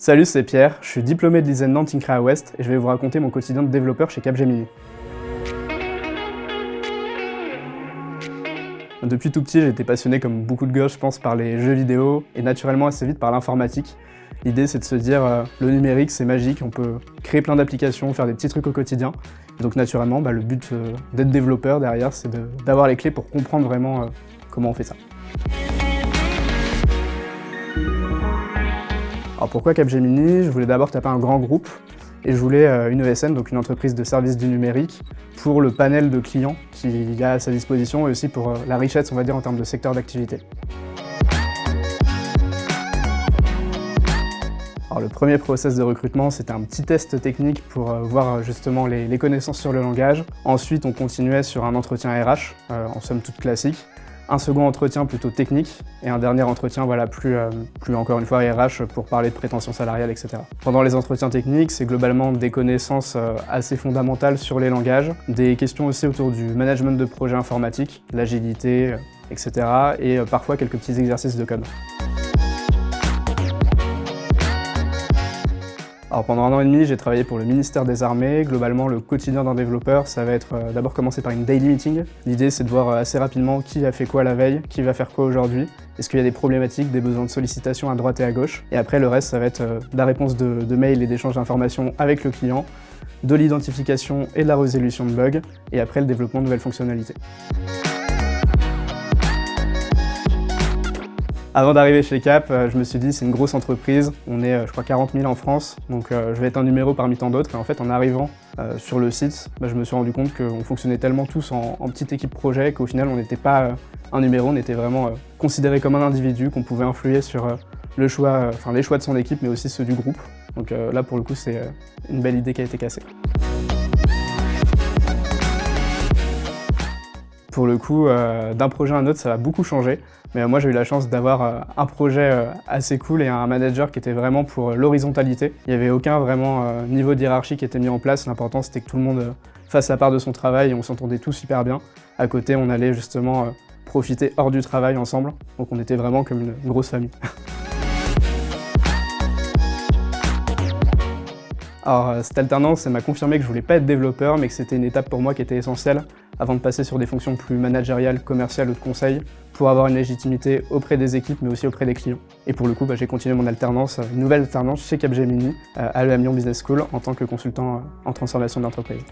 Salut, c'est Pierre, je suis diplômé de l'ISEN Nantes INCRA Ouest et je vais vous raconter mon quotidien de développeur chez Capgemini. Depuis tout petit, j'ai été passionné comme beaucoup de gosses, je pense, par les jeux vidéo et naturellement assez vite par l'informatique. L'idée, c'est de se dire, le numérique, c'est magique, on peut créer plein d'applications, faire des petits trucs au quotidien. Et donc naturellement, le but d'être développeur derrière, c'est d'avoir les clés pour comprendre vraiment comment on fait ça. Alors pourquoi Capgemini? Je voulais d'abord taper un grand groupe et je voulais une ESN, donc une entreprise de services du numérique, pour le panel de clients qu'il y a à sa disposition et aussi pour la richesse, on va dire, en termes de secteur d'activité. Alors le premier process de recrutement, c'était un petit test technique pour voir justement les connaissances sur le langage. Ensuite, on continuait sur un entretien RH, en somme toute classique. Un second entretien plutôt technique et un dernier entretien plus encore une fois RH pour parler de prétention salariale, etc. Pendant les entretiens techniques, c'est globalement des connaissances assez fondamentales sur les langages, des questions aussi autour du management de projets informatiques, l'agilité, etc. et parfois quelques petits exercices de code. Alors pendant 1 an et demi, j'ai travaillé pour le ministère des Armées. Globalement, le quotidien d'un développeur, ça va être d'abord commencer par une daily meeting. L'idée, c'est de voir assez rapidement qui a fait quoi la veille, qui va faire quoi aujourd'hui. Est-ce qu'il y a des problématiques, des besoins de sollicitation à droite et à gauche. Et après, le reste, ça va être de la réponse de mails et d'échanges d'informations avec le client, de l'identification et de la résolution de bugs, et après le développement de nouvelles fonctionnalités. Avant d'arriver chez Cap, je me suis dit c'est une grosse entreprise, on est je crois 40 000 en France, donc je vais être un numéro parmi tant d'autres. Et en fait en arrivant sur le site, je me suis rendu compte qu'on fonctionnait tellement tous en petite équipe projet qu'au final on n'était pas un numéro, on était vraiment considéré comme un individu, qu'on pouvait influer sur les choix de son équipe mais aussi ceux du groupe. Donc là pour le coup c'est une belle idée qui a été cassée. Pour le coup, d'un projet à un autre, ça a beaucoup changé. Mais moi, j'ai eu la chance d'avoir un projet assez cool et un manager qui était vraiment pour l'horizontalité. Il n'y avait aucun vraiment niveau de hiérarchie qui était mis en place. L'important, c'était que tout le monde fasse sa part de son travail et on s'entendait tous super bien. À côté, on allait justement profiter hors du travail ensemble. Donc on était vraiment comme une grosse famille. Alors cette alternance, elle m'a confirmé que je voulais pas être développeur, mais que c'était une étape pour moi qui était essentielle avant de passer sur des fonctions plus managériales, commerciales ou de conseil, pour avoir une légitimité auprès des équipes, mais aussi auprès des clients. Et pour le coup, j'ai continué mon alternance, une nouvelle alternance chez Capgemini, à l'EM Lyon Business School, en tant que consultant en transformation d'entreprise.